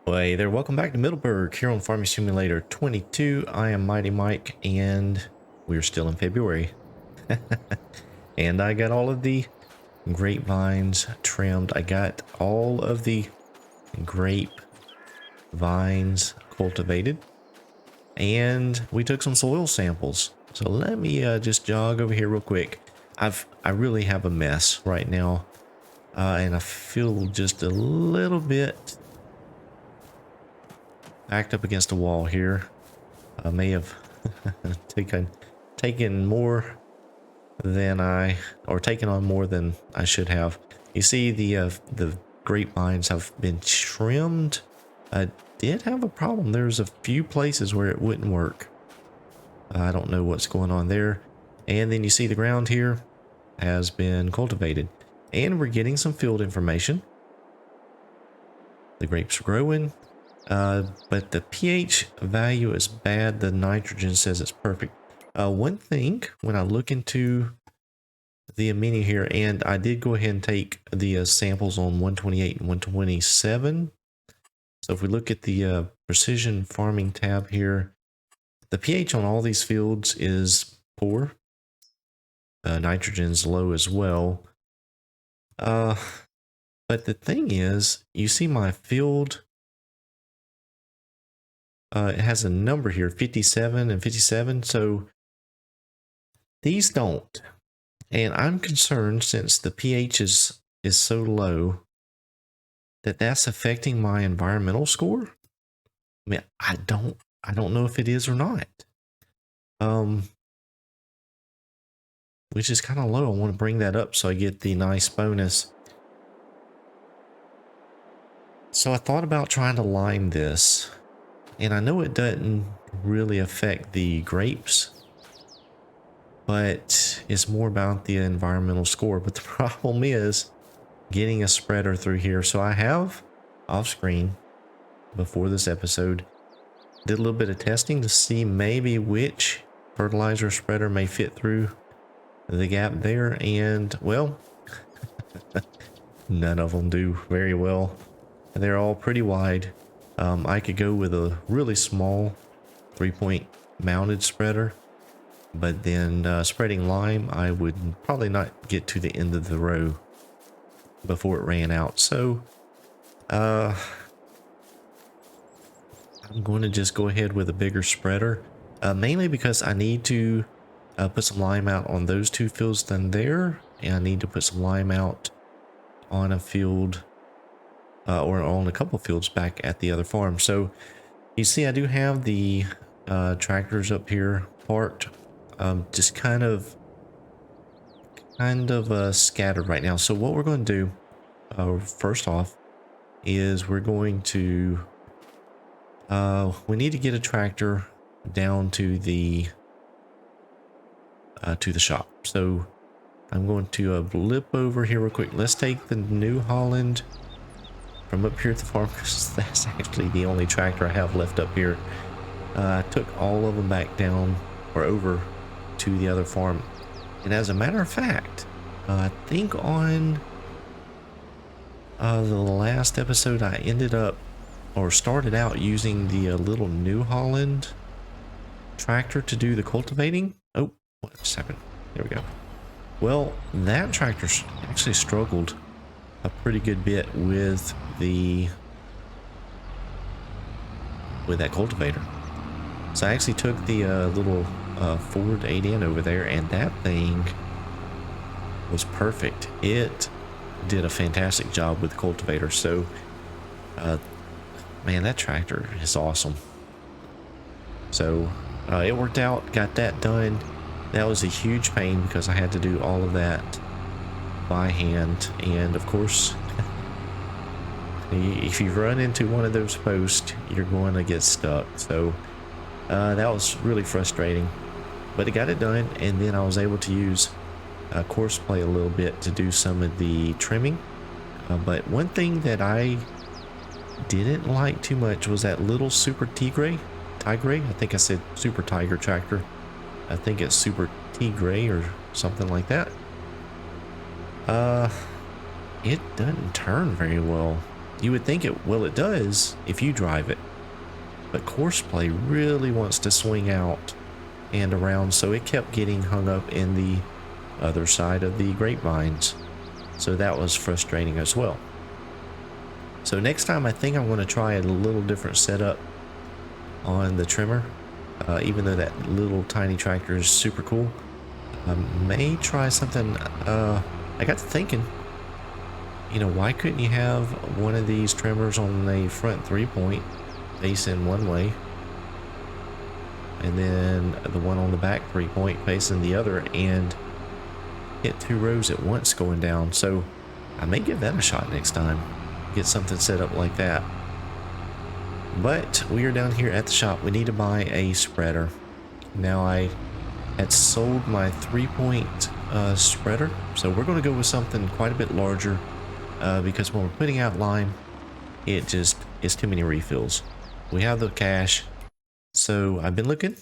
Well, hey there, welcome back to Middleburgh here on Farming Simulator 22. I am Mighty Mike and we're still in February. And I got all of the grapevines trimmed. I got all of the grape vines cultivated. And we took some soil samples. So let me just jog over here real quick. I really have a mess right now. And I feel just a little bit backed up against a wall here. I may have taken more than taken on more than I should have. You see, the grapevines have been trimmed. I did have a problem. There's a few places where it wouldn't work. I don't know what's going on there. And then you see the ground here has been cultivated, and we're getting some field information. The grapes are growing. But the pH value is bad. The nitrogen says it's perfect. One thing, when I look into the menu here, and I did go ahead and take the samples on 128 and 127. So if we look at the precision farming tab here, the pH on all these fields is poor. Nitrogen's low as well. But the thing is, you see my field. It has a number here, 57 and 57, so these don't. And I'm concerned, since the pH is so low, that that's affecting my environmental score. I mean, I don't know if it is or not. Which is kind of low. I want to bring that up so I get the nice bonus. So I thought about trying to lime this. And I know it doesn't really affect the grapes, but it's more about the environmental score. But the problem is getting a spreader through here. So I have off screen before this episode, did a little bit of testing to see maybe which fertilizer spreader may fit through the gap there. And well, none of them do very well. They're all pretty wide. I could go with a really small 3-point mounted spreader, but then spreading lime, I would probably not get to the end of the row before it ran out. So I'm going to just go ahead with a bigger spreader, mainly because I need to put some lime out on those two fields than there, and I need to put some lime out on a field or on a couple fields back at the other farm. So you see, I do have the tractors up here parked, just kind of scattered right now. So what we're going to do first off is we're going to we need to get a tractor down to the shop. So I'm going to blip over here real quick. Let's take the New Holland from up here at the farm, because that's actually the only tractor I have left up here. I took all of them back down or over to the other farm. And as a matter of fact, I think on the last episode, I ended up or started out using the little New Holland tractor to do the cultivating. Oh, what just happened? There we go. Well, that tractor actually struggled a pretty good bit with that cultivator. So I actually took the little Ford 8N over there, and that thing was perfect. It did a fantastic job with the cultivator. So man, that tractor is awesome. So it worked out, got that done. That was a huge pain because I had to do all of that by hand, and of course if you run into one of those posts, you're going to get stuck. So that was really frustrating, but it got it done. And then I was able to use course play a little bit to do some of the trimming. But one thing that I didn't like too much was that little Super Tigre, I think I said Super Tiger tractor. I think it's Super Tigre or something like that. It doesn't turn very well. You would think it does if you drive it, but Courseplay really wants to swing out and around, so it kept getting hung up in the other side of the grapevines. So that was frustrating as well. So next time I think I'm going to try a little different setup on the trimmer. Even though that little tiny tractor is super cool, I may try something. I got to thinking, you know, why couldn't you have one of these trimmers on the front 3-point facing one way, and then the one on the back 3-point facing the other, and hit 2 rows at once going down? So I may give that a shot next time, get something set up like that. But we are down here at the shop. We need to buy a spreader. Now I had sold my 3-point spreader, so we're going to go with something quite a bit larger, because when we're putting out lime, it just is too many refills. We have the cash, so I've been looking,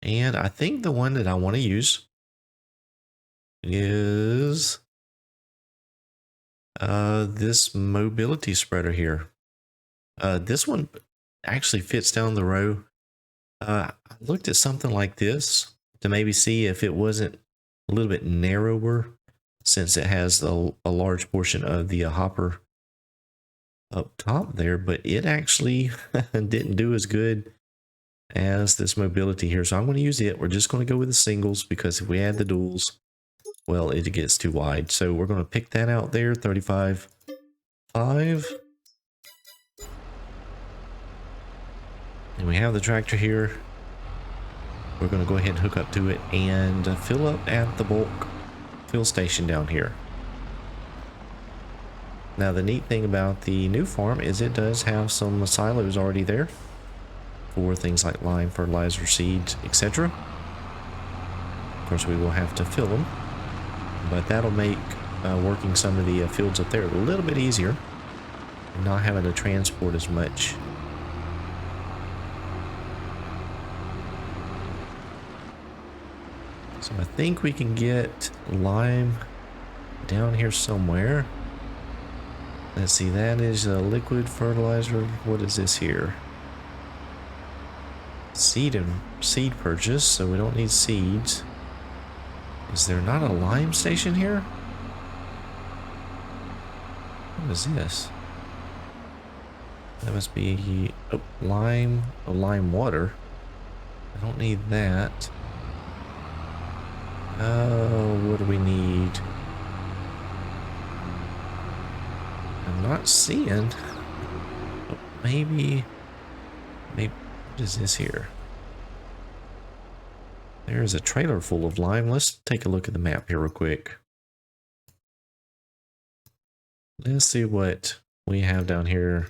and I think the one that I want to use is this mobility spreader here. This one actually fits down the row. I looked at something like this to maybe see if it wasn't a little bit narrower, since it has a large portion of the hopper up top there, but it actually didn't do as good as this mobility here. So I'm going to use it. We're just going to go with the singles, because if we add the duals, well, it gets too wide. So we're going to pick that out there, 35.5. And we have the tractor here. We're going to go ahead and hook up to it and fill up at the bulk fill station down here. Now the neat thing about the new farm is it does have some silos already there for things like lime, fertilizer, seeds, etc. Of course, we will have to fill them, but that'll make working some of the fields up there a little bit easier, and not having to transport as much. So I think we can get lime down here somewhere. Let's see, that is a liquid fertilizer. What is this here? Seed purchase, so we don't need seeds. Is there not a lime station here? What is this? That must be lime water. I don't need that. What do we need? I'm not seeing. Oh, maybe. What is this here? There's a trailer full of lime. Let's take a look at the map here real quick. Let's see what we have down here.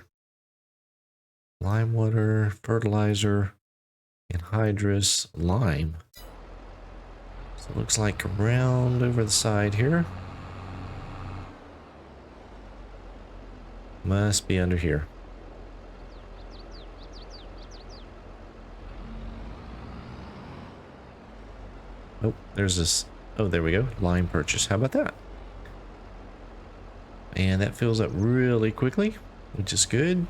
Lime water, fertilizer, anhydrous, lime. So it looks like around over the side here. Must be under here. Oh, there's this. Oh, there we go. Lime purchase. How about that? And that fills up really quickly, which is good.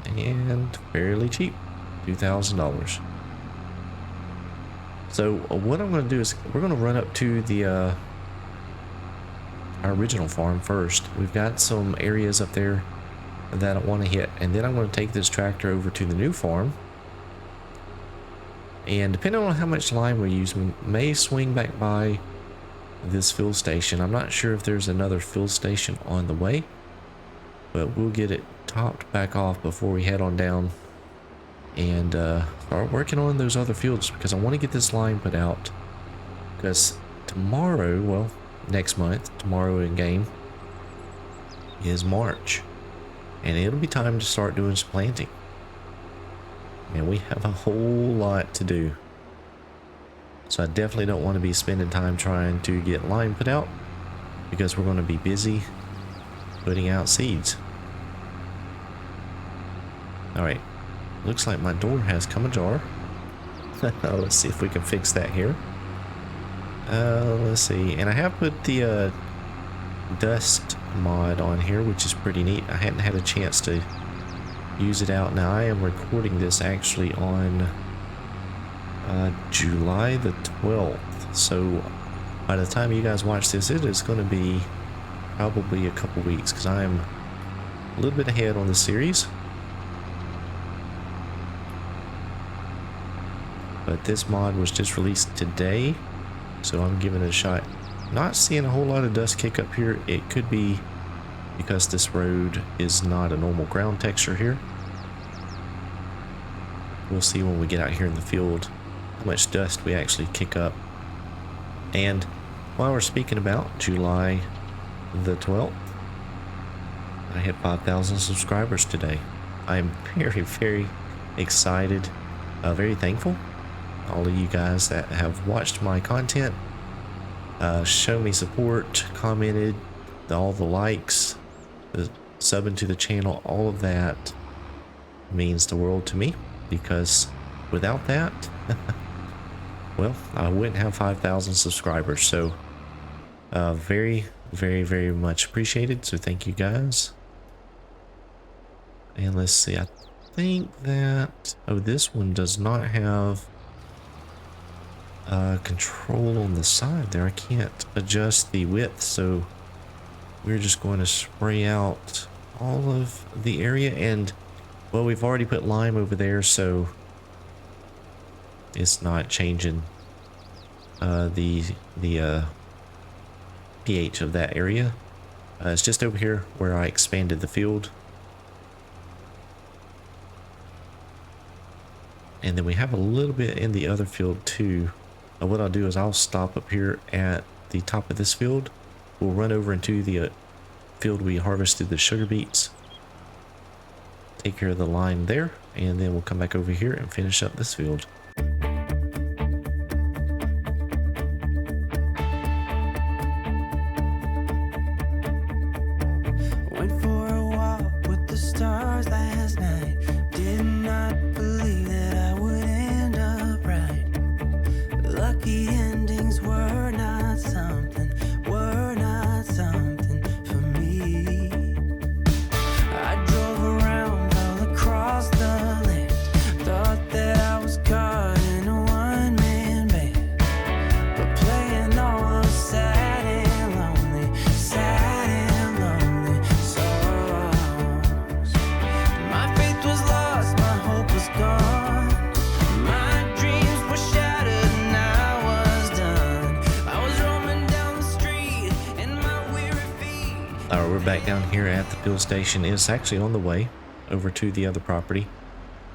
And fairly cheap. $2,000. So what I'm going to do is we're going to run up to the our original farm first. We've got some areas up there that I want to hit, and then I'm going to take this tractor over to the new farm, and depending on how much lime we use, we may swing back by this fill station. I'm not sure if there's another fill station on the way, but we'll get it topped back off before we head on down and start working on those other fields, because I want to get this line put out, because tomorrow, well, next month, tomorrow in game is March, and it'll be time to start doing some planting, and we have a whole lot to do. So I definitely don't want to be spending time trying to get lime put out, because we're going to be busy putting out seeds. All right. Looks like my door has come ajar. Let's see if we can fix that here. Let's see. And I have put the dust mod on here, which is pretty neat. I hadn't had a chance to use it out. Now I am recording this actually on July the 12th, so by the time you guys watch this, it is going to be probably a couple weeks, because I am a little bit ahead on the series. But this mod was just released today, so I'm giving it a shot. Not seeing a whole lot of dust kick up here. It could be because this road is not a normal ground texture here. We'll see when we get out here in the field how much dust we actually kick up. And while we're speaking about July the 12th, I hit 5,000 subscribers today. I'm very, very excited, very thankful. All of you guys that have watched my content, shown me support, commented, all the likes, the subbing to the channel, all of that means the world to me, because without that, well, I wouldn't have 5,000 subscribers. So very, very, very much appreciated. So thank you guys. And let's see, I think that, oh, this one does not have control on the side there. I can't adjust the width, so we're just going to spray out all of the area. And well, we've already put lime over there, so it's not changing the pH of that area. It's just over here where I expanded the field. And then we have a little bit in the other field too. What I'll do is I'll stop up here at the top of this field. We'll run over into the field we harvested the sugar beets, take care of the line there, and then we'll come back over here and finish up this field. Went for a walk with the stars last night. Did not believe that I would end up right. Lucky endings were not something for me. I drove around all across the land. Thought that I was caught in a one-man band. But playing all those sad and lonely songs. My faith was lost, my hope was gone. My dreams were shattered and I was done. I was roaming down the street and my weary feet. Alright, we're back down here at the fuel station. It's actually on the way over to the other property.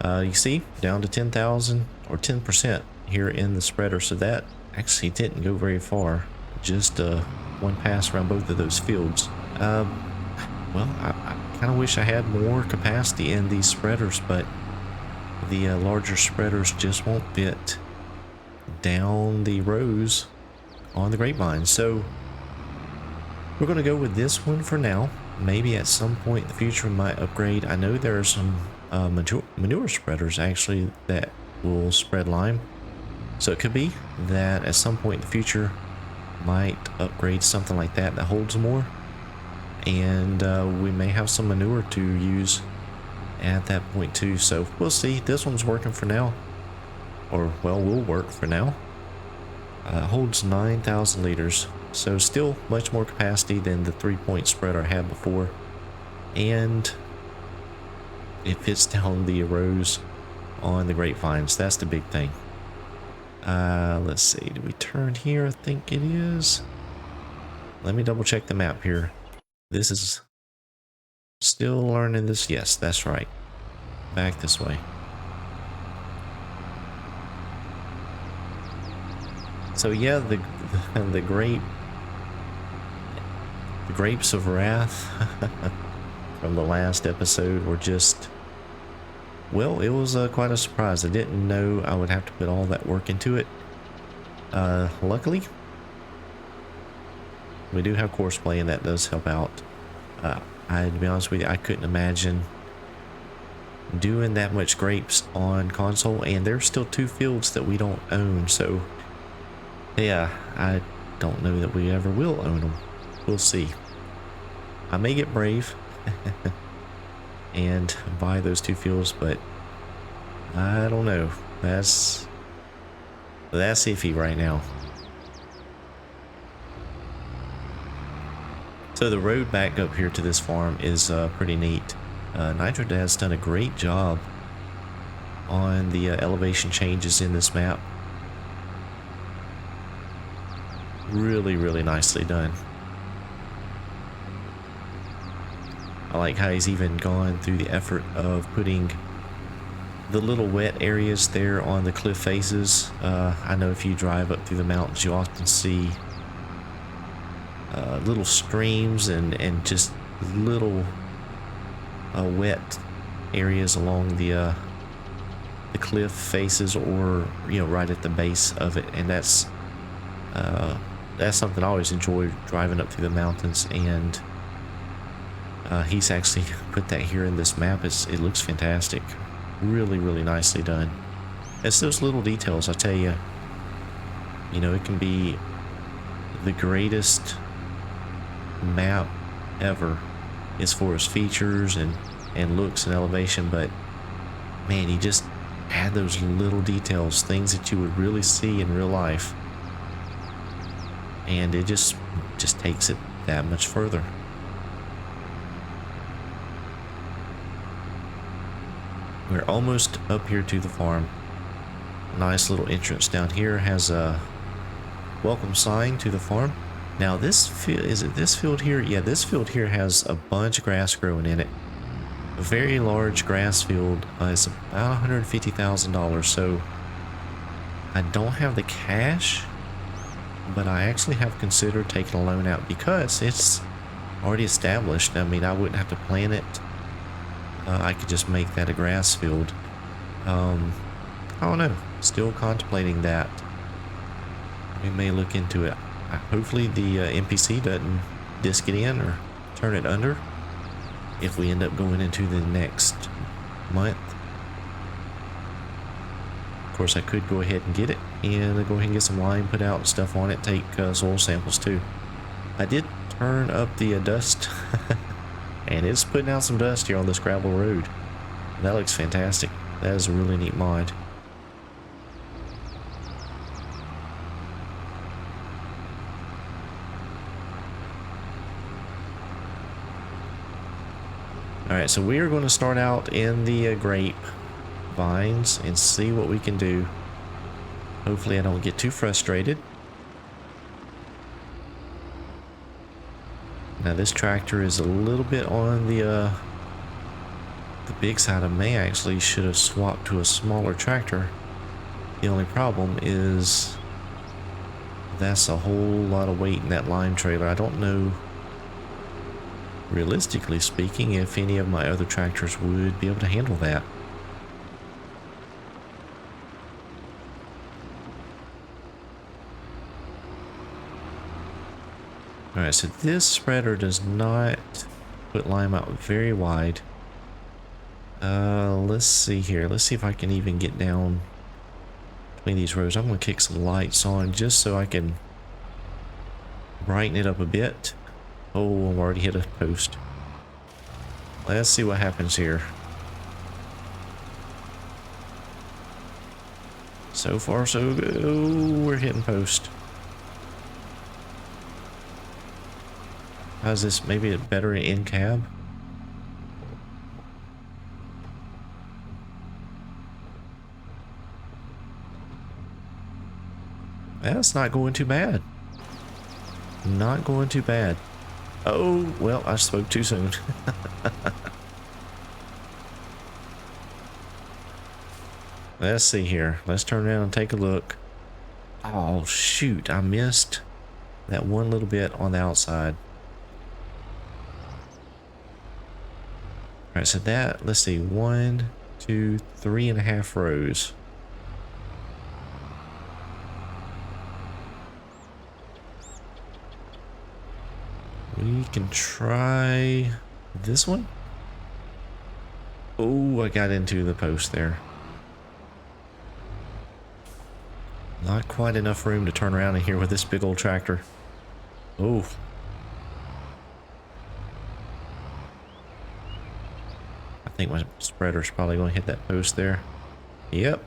You see, down to 10,000 or 10% here in the spreader. So that actually didn't go very far. Just one pass around both of those fields. Well, I kind of wish I had more capacity in these spreaders, but the larger spreaders just won't fit down the rows on the grapevine. So we're going to go with this one for now. Maybe at some point in the future we might upgrade. I know there are some manure spreaders actually that will spread lime, so it could be that at some point in the future might upgrade something like that that holds more, and we may have some manure to use at that point too. So we'll see. This one's working for now, or well, will work for now. Holds 9,000 liters, so still much more capacity than the 3-point spreader I had before, and it fits down the rows on the grapevines. That's the big thing. Let's see, do we turn here? I think it is. Let me double check the map here. This is still learning this. Yes, that's right. Back this way. So yeah, the grapes of wrath from the last episode were just, well, it was quite a surprise. I didn't know I would have to put all that work into it. Luckily, we do have courseplay, and that does help out. To be honest with you, I couldn't imagine doing that much grapes on console, and there's still 2 fields that we don't own. So yeah, I don't know that we ever will own them. We'll see. I may get brave and buy those 2 fields, but I don't know. That's iffy right now. So the road back up here to this farm is pretty neat. Nitro Dad's done a great job on the elevation changes in this map. Really, really nicely done. I like how he's even gone through the effort of putting the little wet areas there on the cliff faces. I know if you drive up through the mountains, you often see little streams and just little wet areas along the cliff faces, or right at the base of it, and that's something I always enjoy driving up through the mountains. And he's actually put that here in this map. It looks fantastic. Really, really nicely done. It's those little details, I tell you. It can be the greatest map ever as far as features and looks and elevation, but man, he just had those little details, things that you would really see in real life, and it just takes it that much further. We're almost up here to the farm. Nice little entrance down here, has a welcome sign to the farm. Now this field, is it this field here? Yeah, this field here has a bunch of grass growing in it. A very large grass field. It's about $150,000. So I don't have the cash, but I actually have considered taking a loan out because it's already established. I mean, I wouldn't have to plant it. I could just make that a grass field. I don't know. Still contemplating that. We may look into it. Hopefully the NPC doesn't disc it in or turn it under if we end up going into the next month. Of course, I could go ahead and get it and go ahead and get some lime put out and stuff on it. Take soil samples too. I did turn up the dust and it's putting out some dust here on this gravel road. That looks fantastic. That is a really neat mod. Alright, so we are going to start out in the grape vines and see what we can do. Hopefully I don't get too frustrated. Now this tractor is a little bit on the big side. I may actually should have swapped to a smaller tractor. The only problem is that's a whole lot of weight in that lime trailer. I don't know, realistically speaking, if any of my other tractors would be able to handle that. Alright, so this spreader does not put lime out very wide. Let's see here. Let's see if I can even get down between these rows. I'm going to kick some lights on just so I can brighten it up a bit. Oh, I've already hit a post. Let's see what happens here. So far, so good. Oh, we're hitting post. How's this? Maybe a better in cab? That's not going too bad. Not going too bad. Oh, well, I spoke too soon. Let's see here. Let's turn around and take a look. Oh, shoot. I missed that one little bit on the outside. Alright, so that, let's see, 1, 2, 3.5 rows. We can try this one. Oh, I got into the post there. Not quite enough room to turn around in here with this big old tractor. Oh. think my spreader's probably going to hit that post there. Yep.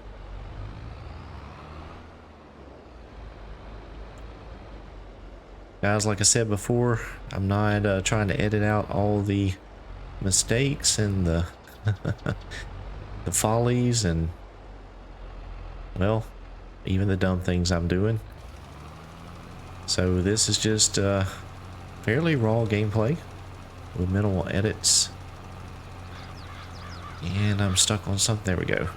Guys, like I said before, I'm not trying to edit out all the mistakes and the the follies and, well, even the dumb things I'm doing. So this is just fairly raw gameplay with minimal edits. And I'm stuck on something. There we go.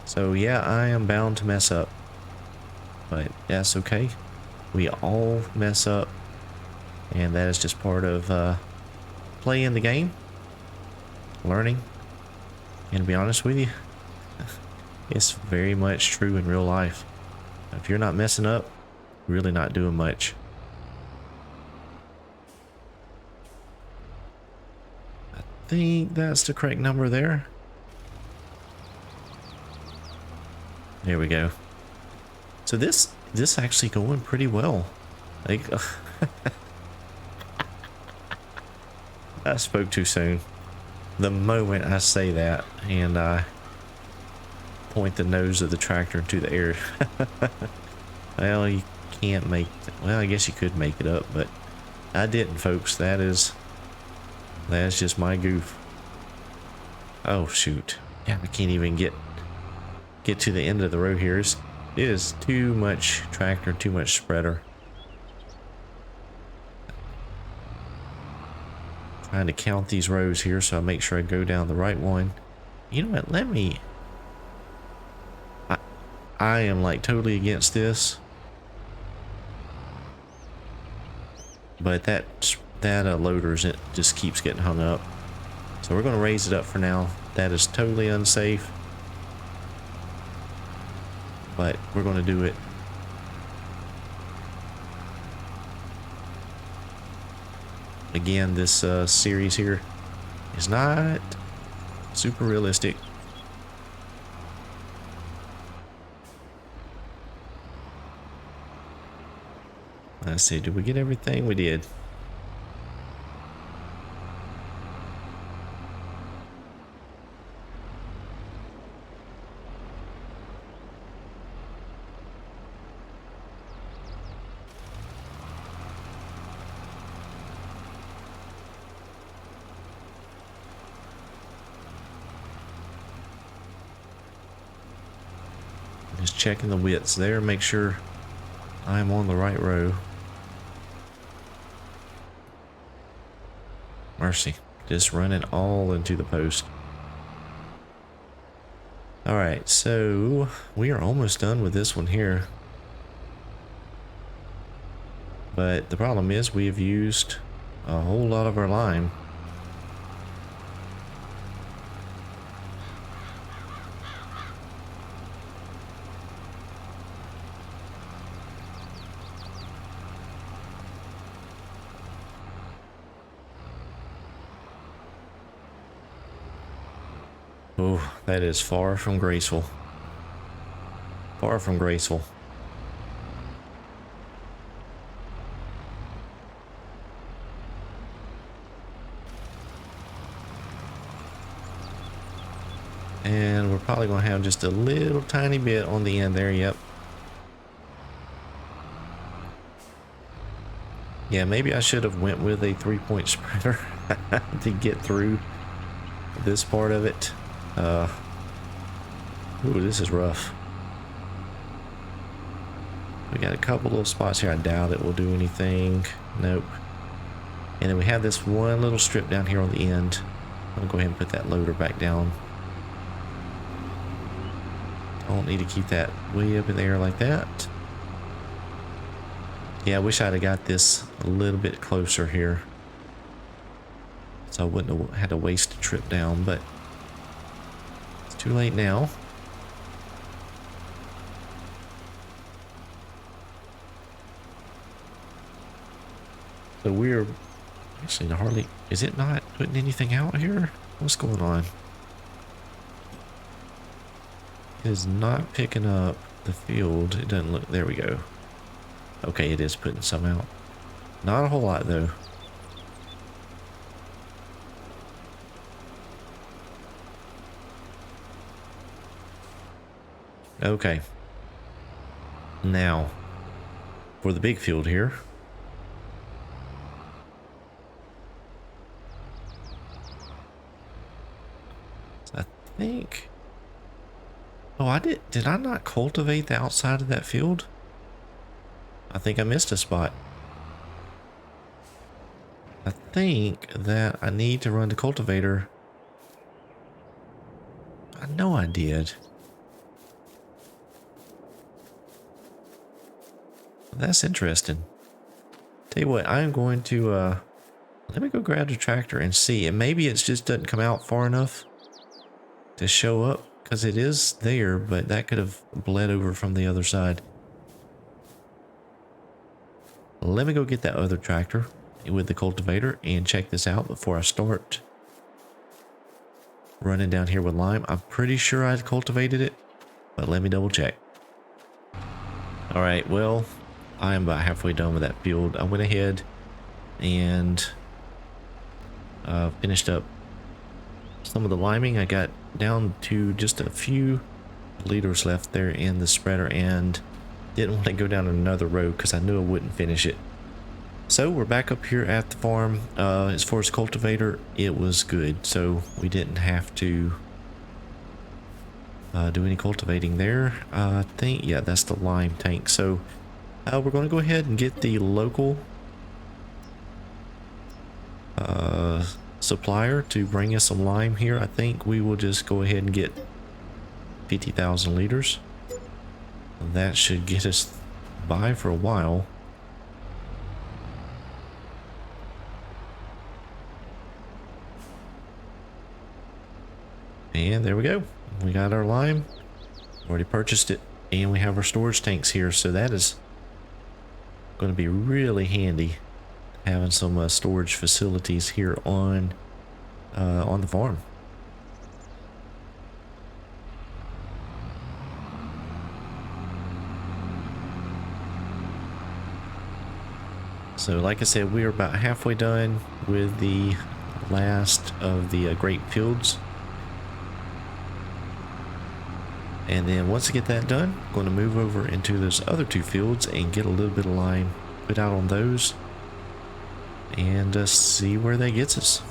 So yeah, I am bound to mess up, but that's okay. We all mess up, and that is just part of playing the game, learning. And to be honest with you, it's very much true in real life. If you're not messing up, you're really not doing much. I think that's the correct number there. There we go. So this actually going pretty well. Like, I spoke too soon. The moment I say that and I point the nose of the tractor into the air. Well, you can't make, well, I guess you could make it up, but I didn't, folks. That's just my goof. Oh shoot. Yeah, I can't even get to the end of the road here. It is too much tractor, too much spreader. Trying to count these rows here so I make sure I go down the right one. You know what, let me, I am like totally against this, but that loader just keeps getting hung up, so we're going to raise it up for now. That is totally unsafe, but we're going to do it. Again, this series here is not super realistic. Let's see, did we get everything? We did. Just checking the widths there, make sure I'm on the right row. Mercy, just running all into the post. Alright, so we are almost done with this one here. But the problem is we have used a whole lot of our lime. Oh, that is far from graceful. Far from graceful. And we're probably going to have just a little tiny bit on the end there, yep. Yeah, maybe I should have went with a 3-point spreader to get through this part of it. Ooh, this is rough. We got a couple little spots here. I doubt it will do anything. Nope. And then we have this one little strip down here on the end. I'm gonna go ahead and put that loader back down. I don't need to keep that way up in the air like that. Yeah, I wish I'd have got this a little bit closer here, so I wouldn't have had to waste a trip down, but it's too late now. So we're actually hardly, is it not putting anything out here? What's going on? It is not picking up the field. It doesn't look, there we go. Okay, it is putting some out. Not a whole lot though. Okay. Now, for the big field here. I think... Oh, did I not cultivate the outside of that field? I think I missed a spot. I think that I need to run the cultivator. I know I did. That's interesting. Tell you what, I'm going to, let me go grab the tractor and see. And maybe it just doesn't come out far enough to show up, because it is there, but that could have bled over from the other side. Let me go get that other tractor with the cultivator and check this out before I start running down here with lime. I'm pretty sure I'd cultivated it, but let me double check. All right, well, I am about halfway done with that field. I went ahead and finished up some of the liming. I got down to just a few liters left there in the spreader and didn't want to go down another row because I knew I wouldn't finish it. So we're back up here at the farm. As far as cultivator, it was good, so we didn't have to do any cultivating there. I think, yeah, that's the lime tank. So we're going to go ahead and get the local supplier to bring us some lime here. I think we will just go ahead and get 50,000 liters. That should get us by for a while. And there we go. We got our lime. Already purchased it. And we have our storage tanks here. So that is going to be really handy, having some storage facilities here on the farm. So like I said, we are about halfway done with the last of the grape fields. And then once I get that done, I'm going to move over into those other two fields and get a little bit of lime put out on those and see where that gets us.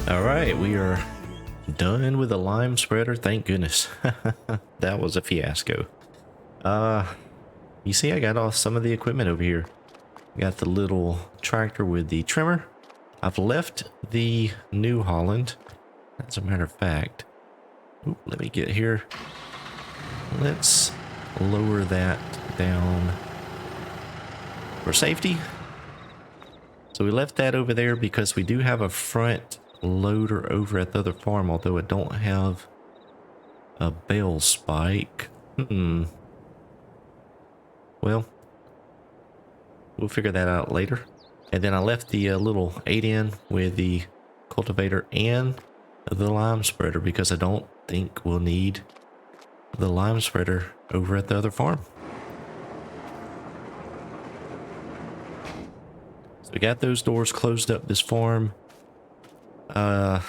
Alright, we are done with the lime spreader, thank goodness. That was a fiasco. You see I got off some of the equipment over here. Got the little tractor with the trimmer. I've left the New Holland. As a matter of fact, let me get here. Let's lower that down for safety. So we left that over there because we do have a front loader over at the other farm, although I don't have a bale spike. Well, we'll figure that out later. And then I left the little 8-in with the cultivator and the lime spreader because I don't think we'll need the lime spreader over at the other farm. So we got those doors closed up this farm. Not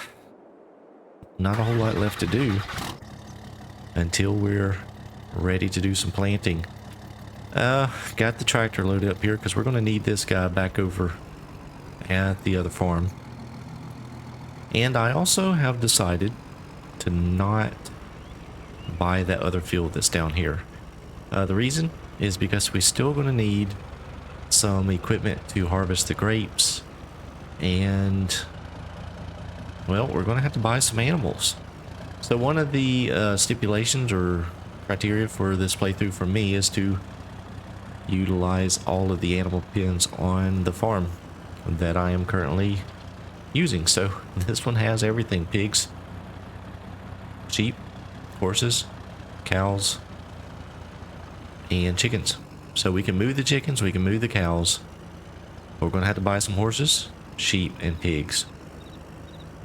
a whole lot left to do until we're ready to do some planting. Got the tractor loaded up here because we're going to need this guy back over at the other farm. And I also have decided to not buy that other field that's down here. The reason is because we're still going to need some equipment to harvest the grapes, and well, we're going to have to buy some animals. So one of the stipulations or criteria for this playthrough for me is to utilize all of the animal pens on the farm that I am currently using. So this one has everything: pigs, sheep, horses, cows, and chickens. So we can move the chickens, we can move the cows. We're going to have to buy some horses, sheep, and pigs.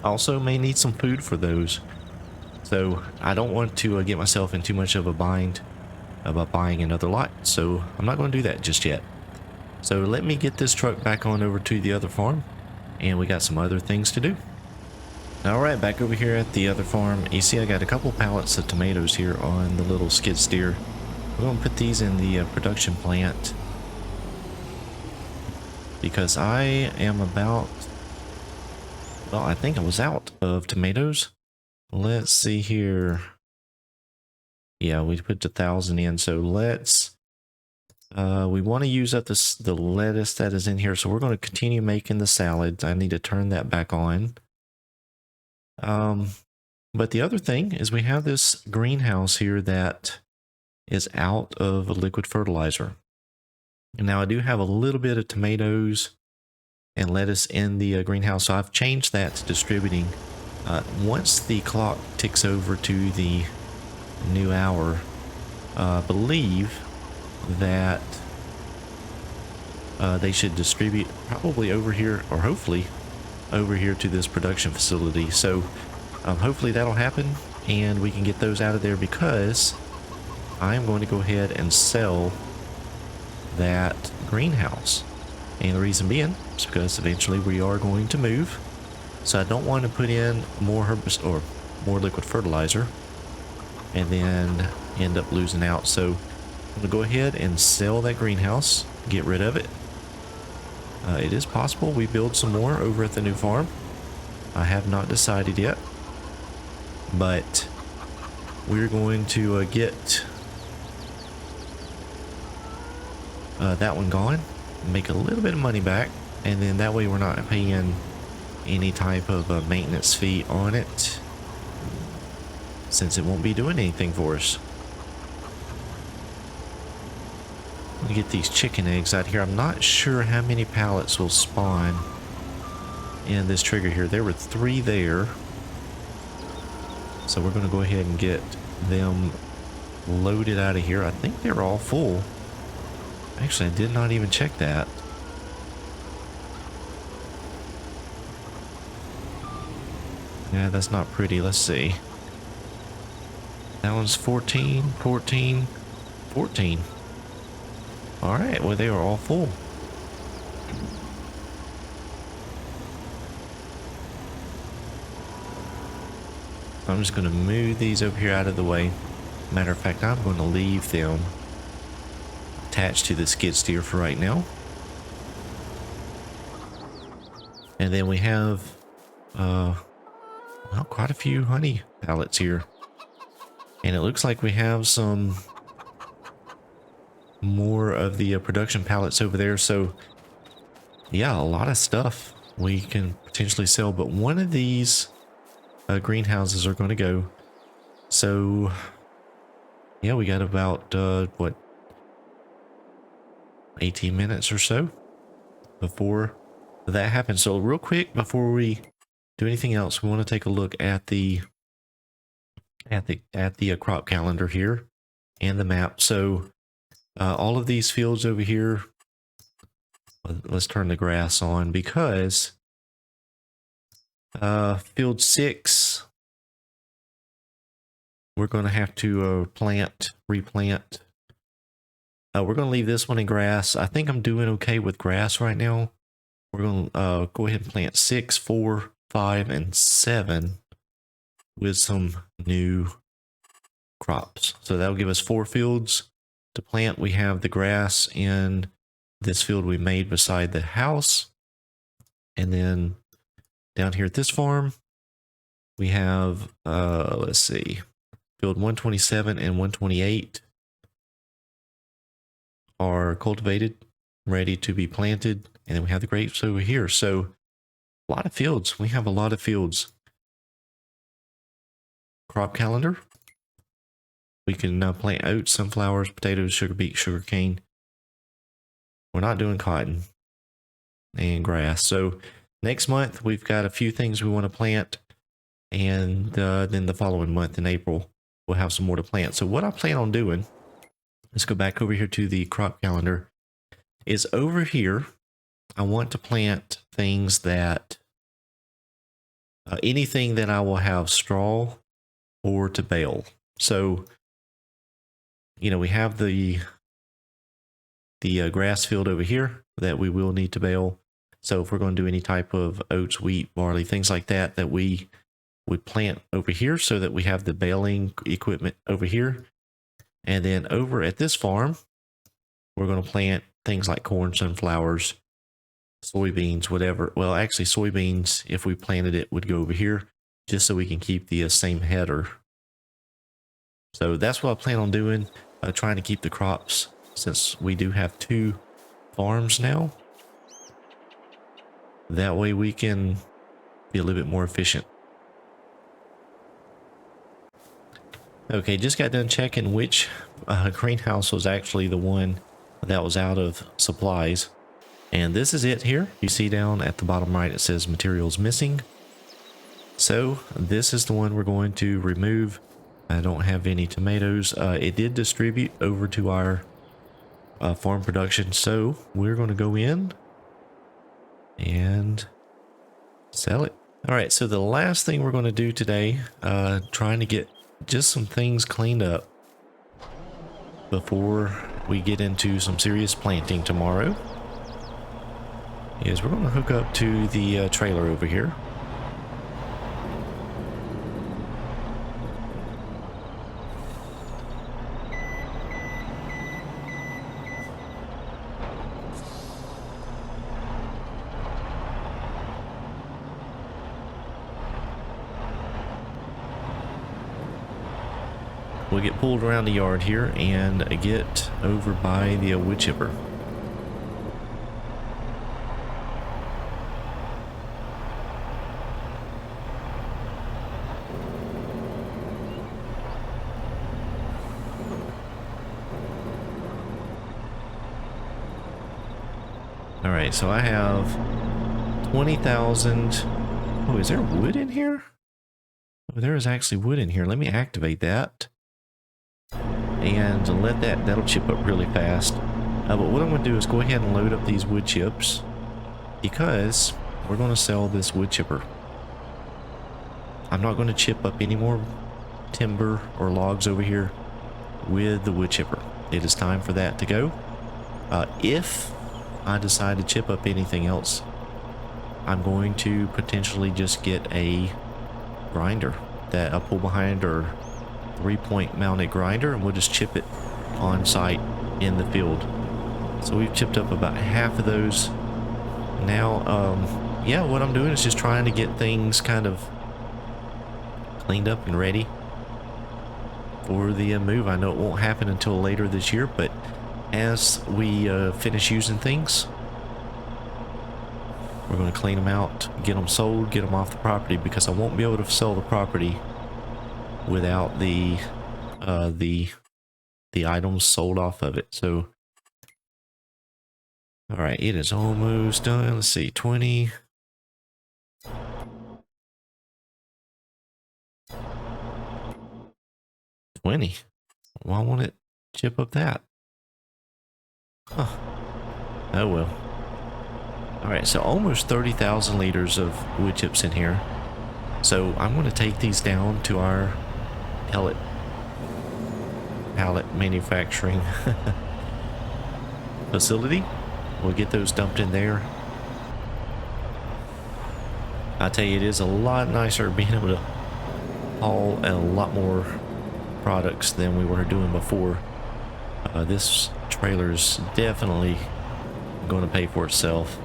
Also may need some food for those. So I don't want to get myself in too much of a bind about buying another lot. So I'm not going to do that just yet. So let me get this truck back on over to the other farm, and we got some other things to do. Alright, back over here at the other farm. You see I got a couple pallets of tomatoes here on the little skid steer. We're going to put these in the production plant because I am about, well, I think I was out of tomatoes. Let's see here. Yeah, we put 1,000 in, so let's, we want to use up the lettuce that is in here, so we're going to continue making the salads. I need to turn that back on. But the other thing is we have this greenhouse here that is out of liquid fertilizer. And now I do have a little bit of tomatoes and lettuce in the greenhouse, so I've changed that to distributing. Once the clock ticks over to the new hour, I believe that they should distribute probably over here, or hopefully over here to this production facility. So hopefully that'll happen and we can get those out of there, because I'm going to go ahead and sell that greenhouse. And the reason being is because eventually we are going to move. So I don't want to put in more herbicide or more liquid fertilizer and then end up losing out. So I'm going to go ahead and sell that greenhouse, get rid of it. It is possible we build some more over at the new farm. I have not decided yet, but we're going to get that one gone, make a little bit of money back, and then that way we're not paying any type of maintenance fee on it, since it won't be doing anything for us. Let me get these chicken eggs out here. I'm not sure how many pallets will spawn in this trigger here. There were 3 there, so we're going to go ahead and get them loaded out of here. I think they're all full. Actually, I did not even check that. Yeah, that's not pretty. Let's see. That one's 14, 14, 14. Alright, well, they are all full. I'm just going to move these over here out of the way. Matter of fact, I'm going to leave them attached to the skid steer for right now. And then we have well, quite a few honey pallets here, and it looks like we have some more of the production pallets over there. So yeah, a lot of stuff we can potentially sell, but one of these greenhouses are going to go. So yeah, we got about what, 18 minutes or so before that happens. So real quick, before we do anything else, we want to take a look at the crop calendar here and the map. So all of these fields over here, let's turn the grass on, because field 6 we're going to have to replant. We're going to leave this one in grass. I think I'm doing okay with grass right now. We're going to go ahead and plant 6, 4, 5, and 7 with some new crops. So that'll give us 4 fields to plant. We have the grass in this field we made beside the house. And then down here at this farm, we have, let's see, Field 127 and 128 are cultivated, ready to be planted. And then we have the grapes over here. So a lot of fields. We have a lot of fields. Crop calendar. We can plant oats, sunflowers, potatoes, sugar beet, sugar cane. We're not doing cotton and grass. So next month, we've got a few things we want to plant. And then the following month in April, we'll have some more to plant. So what I plan on doing, let's go back over here to the crop calendar, is over here, I want to plant things that, anything that I will have straw or to bale. So, you know, we have the grass field over here that we will need to bale. So if we're going to do any type of oats, wheat, barley, things like that, that we would plant over here so that we have the baling equipment over here. And then over at this farm, we're going to plant things like corn, sunflowers, soybeans, whatever. Well, actually soybeans, if we planted it, would go over here just so we can keep the same header. So that's what I plan on doing, trying to keep the crops, since we do have 2 farms now. That way we can be a little bit more efficient. Okay, just got done checking which greenhouse was actually the one that was out of supplies. And this is it here. You see down at the bottom right, it says materials missing. So this is the one we're going to remove. I don't have any tomatoes. It did distribute over to our farm production. So we're going to go in and sell it. All right, so the last thing we're going to do today, trying to get just some things cleaned up before we get into some serious planting tomorrow, is we're going to hook up to the trailer over here. We'll get pulled around the yard here and get over by the wood chipper. All right, so I have 20,000. Oh, is there wood in here? Oh, there is actually wood in here. Let me activate that. And let that'll chip up really fast. But what I'm going to do is go ahead and load up these wood chips, because we're going to sell this wood chipper. I'm not going to chip up any more timber or logs over here with the wood chipper. It is time for that to go. If I decide to chip up anything else, I'm going to potentially just get a grinder, that a pull behind or 3-point mounted grinder, and we'll just chip it on site in the field. So we've chipped up about half of those now. Yeah, what I'm doing is just trying to get things kind of cleaned up and ready for the move. I know it won't happen until later this year, but as we finish using things, we're going to clean them out, get them sold, get them off the property, because I won't be able to sell the property without the items sold off of it. So, all right, it is almost done. Let's see, 20. Why won't it chip up that? Huh. Oh well. All right, so almost 30,000 liters of wood chips in here. So I'm going to take these down to our pallet manufacturing facility. We'll get those dumped in there. I tell you, it is a lot nicer being able to haul a lot more products than we were doing before. This trailer is definitely going to pay for itself.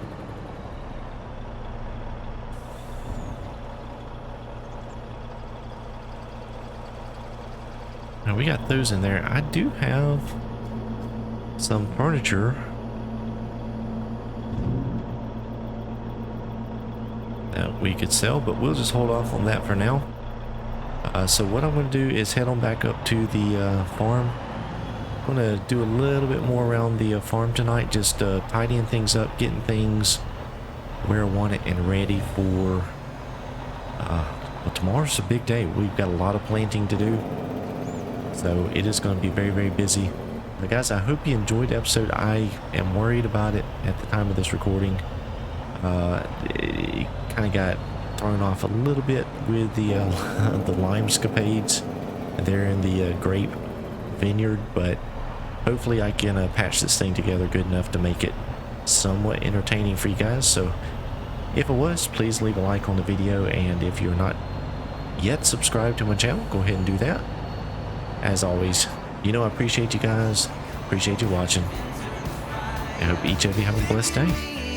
Now we got those in there. I do have some furniture that we could sell, but we'll just hold off on that for now. So what I'm going to do is head on back up to the farm. I'm going to do a little bit more around the farm tonight, just tidying things up, getting things where I want it and ready for well, tomorrow's a big day. We've got a lot of planting to do, so it is going to be very, very busy. But guys, I hope you enjoyed the episode. I am worried about it at the time of this recording. It kind of got thrown off a little bit with the the lime escapades there in the grape vineyard, but hopefully I can patch this thing together good enough to make it somewhat entertaining for you guys. So if it was, please leave a like on the video, and if you're not yet subscribed to my channel, go ahead and do that. As always, you know I appreciate you guys, appreciate you watching. I hope each of you have a blessed day.